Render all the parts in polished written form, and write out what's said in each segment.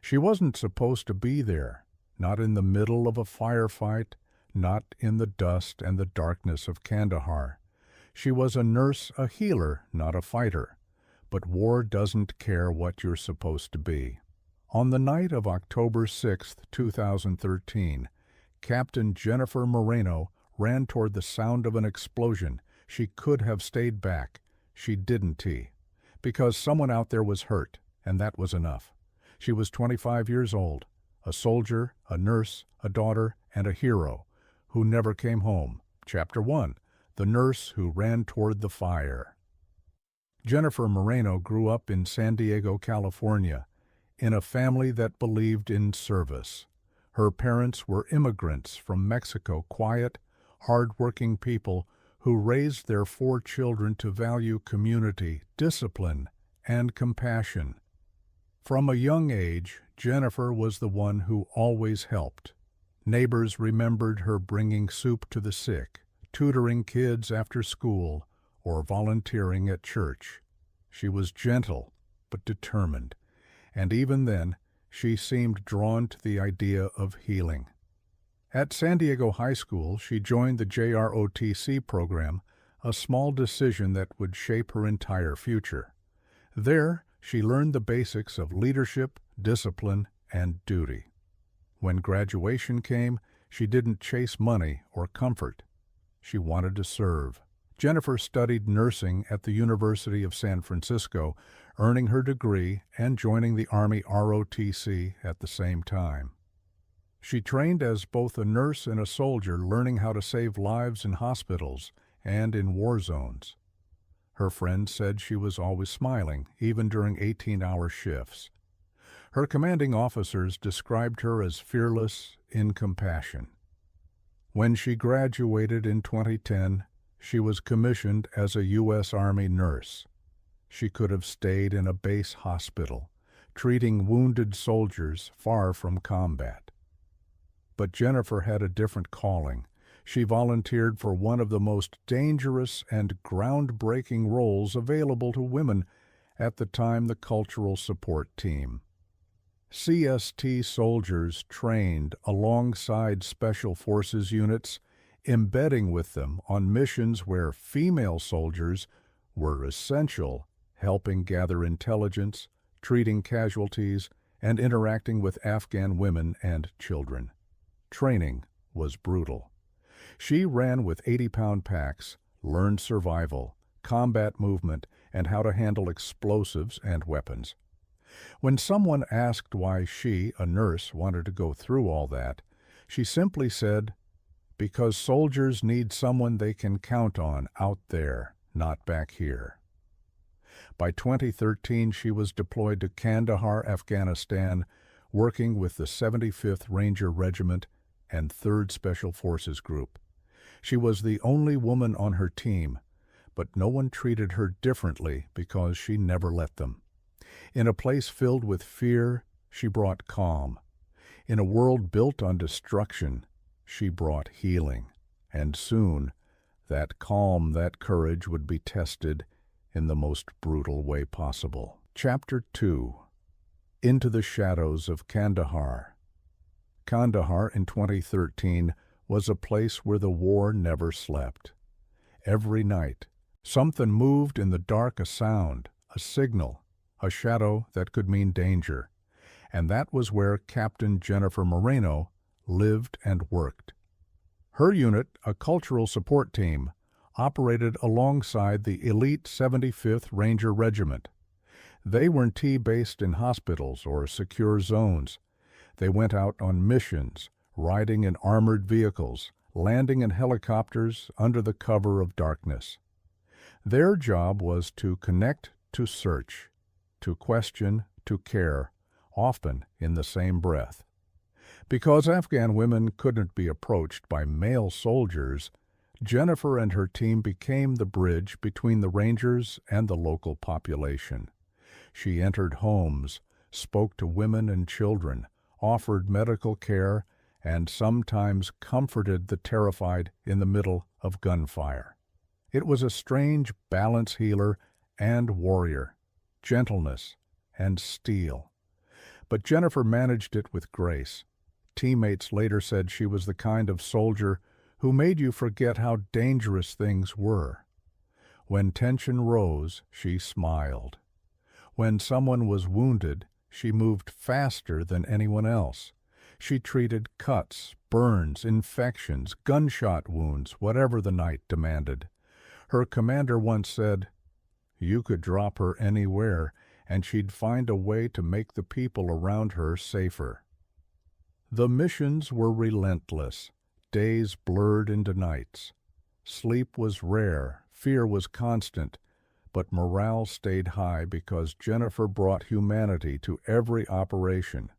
She wasn't supposed to be there, not in the middle of a firefight, not in the dust and the darkness of Kandahar. She was a nurse, a healer, not a fighter. But war doesn't care what you're supposed to be. On the night of October 6, 2013, Captain Jennifer Moreno ran toward the sound of an explosion. She could have stayed back. She didn't, because someone out there was hurt, and that was enough. She was 25 years old, a soldier, a nurse, a daughter, and a hero who never came home. Chapter 1. The Nurse Who Ran Toward the Fire. Jennifer Moreno grew up in San Diego, California, in a family that believed in service. Her parents were immigrants from Mexico, quiet, hard-working people who raised their 4 children to value community, discipline, and compassion. From a young age, Jennifer was the one who always helped. Neighbors remembered her bringing soup to the sick, tutoring kids after school, or volunteering at church. She was gentle but determined, and even then she seemed drawn to the idea of healing. At San Diego High School, she joined the JROTC program, a small decision that would shape her entire future. There, she learned the basics of leadership, discipline, and duty. When graduation came, she didn't chase money or comfort. She wanted to serve. Jennifer studied nursing at the University of San Francisco, earning her degree and joining the Army ROTC at the same time. She trained as both a nurse and a soldier, learning how to save lives in hospitals and in war zones. Her friends said she was always smiling, even during 18-hour shifts. Her commanding officers described her as fearless in compassion. When she graduated in 2010, she was commissioned as a U.S. Army nurse. She could have stayed in a base hospital, treating wounded soldiers far from combat. But Jennifer had a different calling. She volunteered for one of the most dangerous and groundbreaking roles available to women at the time, the Cultural Support Team. CST soldiers trained alongside Special Forces units, embedding with them on missions where female soldiers were essential, helping gather intelligence, treating casualties, and interacting with Afghan women and children. Training was brutal. She ran with 80-pound packs, learned survival, combat movement, and how to handle explosives and weapons. When someone asked why she, a nurse, wanted to go through all that, she simply said, "Because soldiers need someone they can count on out there, not back here." By 2013, she was deployed to Kandahar, Afghanistan, working with the 75th Ranger Regiment and 3rd Special Forces Group. She was the only woman on her team, but no one treated her differently because she never let them. In a place filled with fear, she brought calm. In a world built on destruction, she brought healing. And soon, that calm, that courage would be tested in the most brutal way possible. Chapter 2. Into the Shadows of Kandahar. Kandahar in 2013 was a place where the war never slept. Every night, something moved in the dark, a sound, a signal, a shadow that could mean danger. And that was where Captain Jennifer Moreno lived and worked. Her unit, a cultural support team, operated alongside the elite 75th Ranger Regiment. They weren't based in hospitals or secure zones. They went out on missions, riding in armored vehicles, landing in helicopters under the cover of darkness. Their job was to connect, to search, to question, to care, often in the same breath. Because Afghan women couldn't be approached by male soldiers, Jennifer and her team became the bridge between the Rangers and the local population. She entered homes, spoke to women and children, offered medical care, and sometimes comforted the terrified in the middle of gunfire. It was a strange balance, healer and warrior, gentleness and steel. But Jennifer managed it with grace. Teammates later said she was the kind of soldier who made you forget how dangerous things were. When tension rose, she smiled. When someone was wounded, she moved faster than anyone else. She treated cuts, burns, infections, gunshot wounds, whatever the night demanded. Her commander once said, "You could drop her anywhere, and she'd find a way to make the people around her safer." The missions were relentless. Days blurred into nights. Sleep was rare, fear was constant, but morale stayed high because Jennifer brought humanity to every operation.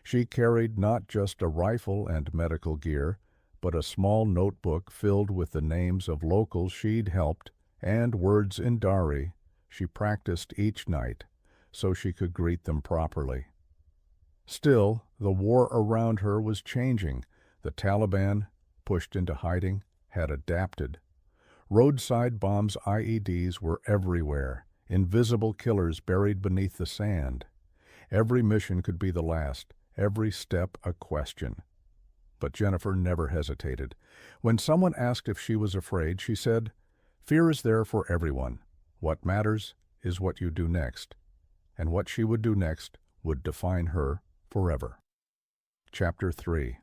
She carried not just a rifle and medical gear, but a small notebook filled with the names of locals she'd helped and words in Zhari she practiced each night so she could greet them properly. Still, the war around her was changing. The Taliban, pushed into hiding, had adapted. Roadside bombs, IEDs, were everywhere, invisible killers buried beneath the sand. Every mission could be the last, every step a question. But Jennifer never hesitated. When someone asked if she was afraid, she said, "Fear is there for everyone. What matters is what you do next." And what she would do next would define her forever. Chapter 3.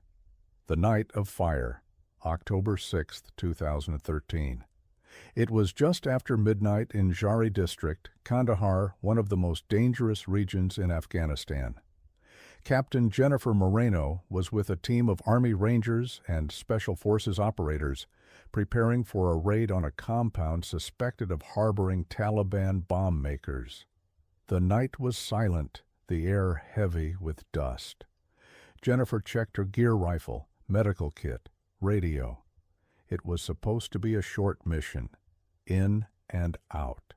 The Night of Fire, October 6, 2013. It was just after midnight in Zhari district, Kandahar, one of the most dangerous regions in Afghanistan. Captain Jennifer Moreno was with a team of Army Rangers and Special Forces operators preparing for a raid on a compound suspected of harboring Taliban bomb makers. The night was silent, the air heavy with dust. Jennifer checked her gear rifle, medical kit, radio. It was supposed to be a short mission, in and out.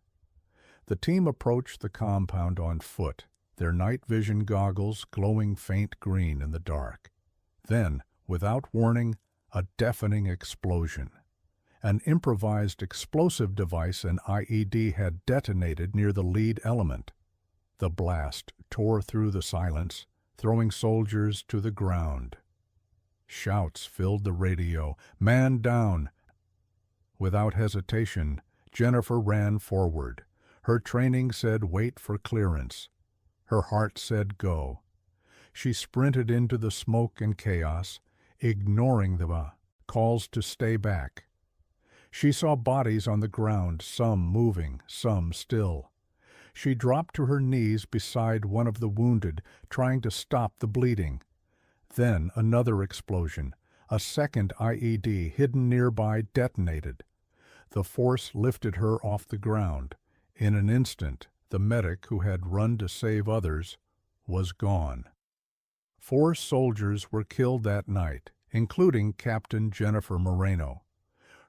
The team approached the compound on foot, their night vision goggles glowing faint green in the dark. Then, without warning, a deafening explosion. An improvised explosive device, an IED, had detonated near the lead element. The blast tore through the silence, throwing soldiers to the ground. Shouts filled the radio, "Man down!" Without hesitation, Jennifer ran forward. Her training said wait for clearance. Her heart said go. She sprinted into the smoke and chaos, ignoring the calls to stay back. She saw bodies on the ground, some moving, some still. She dropped to her knees beside one of the wounded, trying to stop the bleeding. Then another explosion. A second IED, hidden nearby, detonated. The force lifted her off the ground. In an instant, the medic who had run to save others was gone. 4 soldiers were killed that night, including Captain Jennifer Moreno.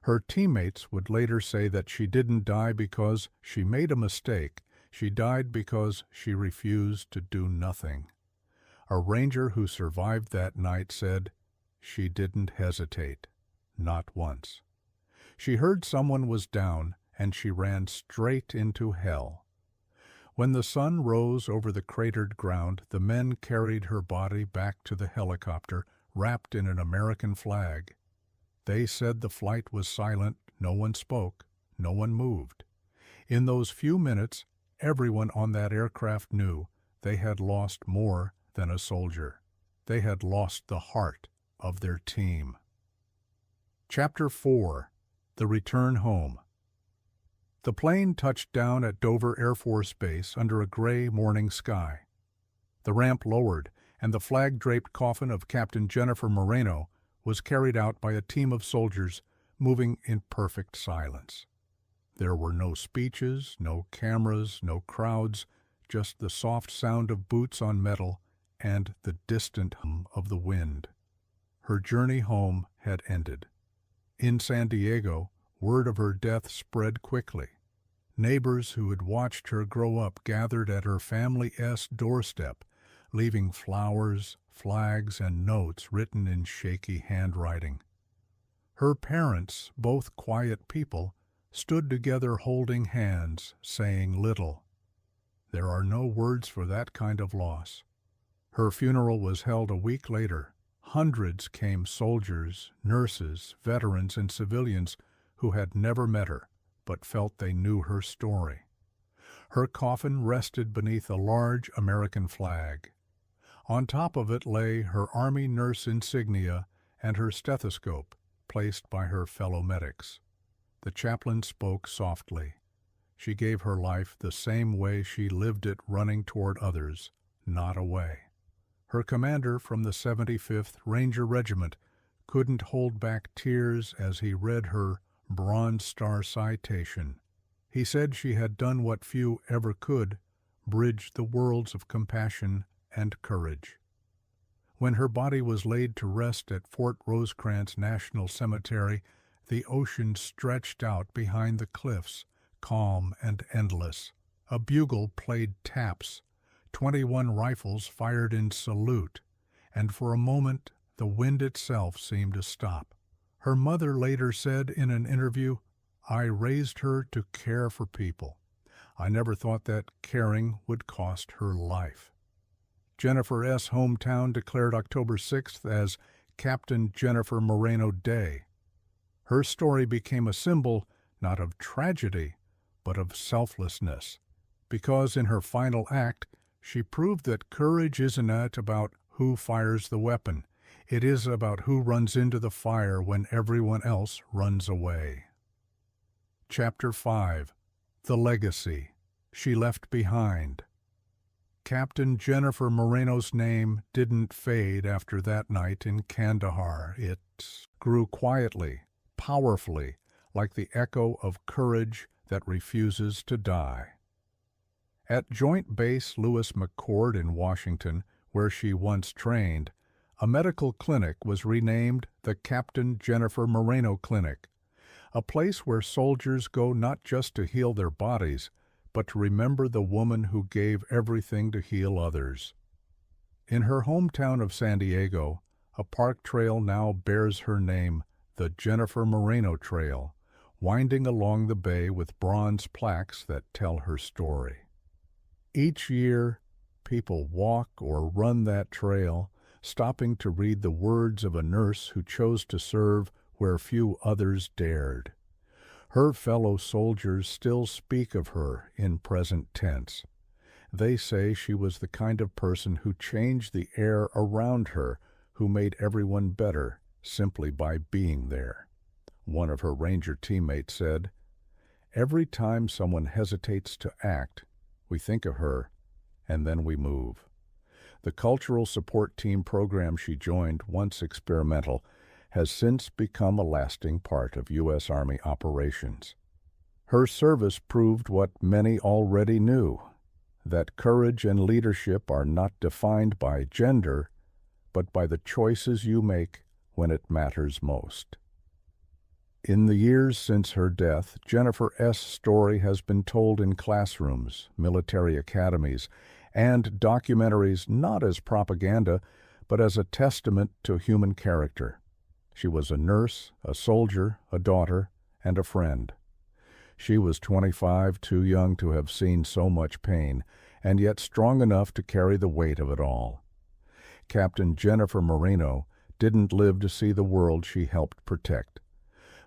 Her teammates would later say that she didn't die because she made a mistake. She died because she refused to do nothing. A ranger who survived that night said she didn't hesitate, not once. She heard someone was down, and she ran straight into hell. When the sun rose over the cratered ground, the men carried her body back to the helicopter, wrapped in an American flag. They said the flight was silent, no one spoke, no one moved. In those few minutes, everyone on that aircraft knew they had lost more than a soldier. They had lost the heart of their team. Chapter 4. The Return Home. The plane touched down at Dover Air Force Base under a gray morning sky. The ramp lowered, and the flag-draped coffin of Captain Jennifer Moreno was carried out by a team of soldiers moving in perfect silence. There were no speeches, no cameras, no crowds, just the soft sound of boots on metal and the distant hum of the wind. Her journey home had ended. In San Diego, word of her death spread quickly. Neighbors who had watched her grow up gathered at her family's doorstep, leaving flowers, flags, and notes written in shaky handwriting. Her parents, both quiet people, stood together holding hands, saying little. There are no words for that kind of loss. Her funeral was held a week later. Hundreds came, soldiers, nurses, veterans, and civilians who had never met her, but felt they knew her story. Her coffin rested beneath a large American flag. On top of it lay her Army nurse insignia and her stethoscope, placed by her fellow medics. The chaplain spoke softly. She gave her life the same way she lived it, running toward others, not away. Her commander from the 75th Ranger Regiment couldn't hold back tears as he read her Bronze Star citation. He said she had done what few ever could, bridge the worlds of compassion and courage. When her body was laid to rest at Fort Rosecrans National Cemetery, the ocean stretched out behind the cliffs, calm and endless. A bugle played taps. 21 rifles fired in salute, and for a moment the wind itself seemed to stop. Her mother later said in an interview, "I raised her to care for people. I never thought that caring would cost her life." Jennifer S. hometown declared October 6th as Captain Jennifer Moreno Day. Her story became a symbol not of tragedy, but of selflessness, because in her final act, she proved that courage isn't about who fires the weapon. It is about who runs into the fire when everyone else runs away. Chapter 5. The Legacy She Left Behind. Captain Jennifer Moreno's name didn't fade after that night in Kandahar. It grew quietly, powerfully, like the echo of courage that refuses to die. At Joint Base Lewis McChord in Washington, where she once trained, a medical clinic was renamed the Captain Jennifer Moreno Clinic, a place where soldiers go not just to heal their bodies, but to remember the woman who gave everything to heal others. In her hometown of San Diego, a park trail now bears her name, the Jennifer Moreno Trail, winding along the bay with bronze plaques that tell her story. Each year, people walk or run that trail, stopping to read the words of a nurse who chose to serve where few others dared. Her fellow soldiers still speak of her in present tense. They say she was the kind of person who changed the air around her, who made everyone better simply by being there. One of her Ranger teammates said, "Every time someone hesitates to act, we think of her, and then we move." The cultural support team program she joined, once experimental, has since become a lasting part of U.S. Army operations. Her service proved what many already knew, that courage and leadership are not defined by gender, but by the choices you make when it matters most. In the years since her death, Jennifer S.'s story has been told in classrooms, military academies, and documentaries not as propaganda, but as a testament to human character. She was a nurse, a soldier, a daughter, and a friend. She was 25, too young to have seen so much pain, and yet strong enough to carry the weight of it all. Captain Jennifer Moreno didn't live to see the world she helped protect.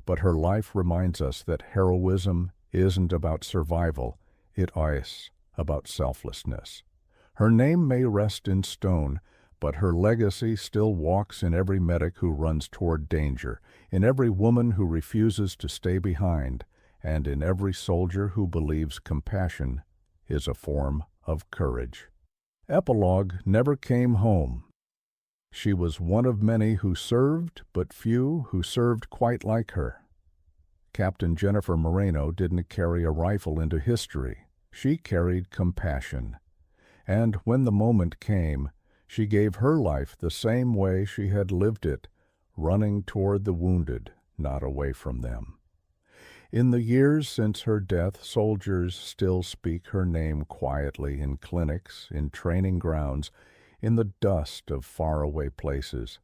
But her life reminds us that heroism isn't about survival, it is about selflessness. Her name may rest in stone, but her legacy still walks in every medic who runs toward danger, in every woman who refuses to stay behind, and in every soldier who believes compassion is a form of courage. Epilogue never came home. She was one of many who served, but few who served quite like her. Captain Jennifer Moreno didn't carry a rifle into history. She carried compassion. And when the moment came, she gave her life the same way she had lived it, running toward the wounded, not away from them. In the years since her death, soldiers still speak her name quietly in clinics, in training grounds, in the dust of faraway places.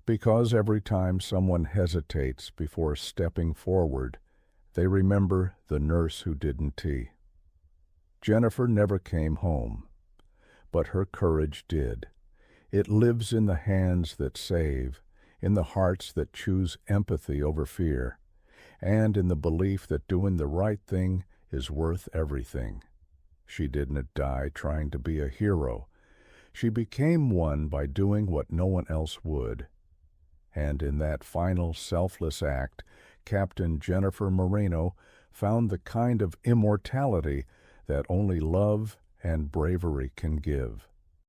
Because every time someone hesitates before stepping forward, they remember the nurse who didn't. Jennifer never came home, but her courage did. It lives in the hands that save, in the hearts that choose empathy over fear, and in the belief that doing the right thing is worth everything. She didn't die trying to be a hero. She became one by doing what no one else would. And in that final selfless act, Captain Jennifer Moreno found the kind of immortality that only love and bravery can give.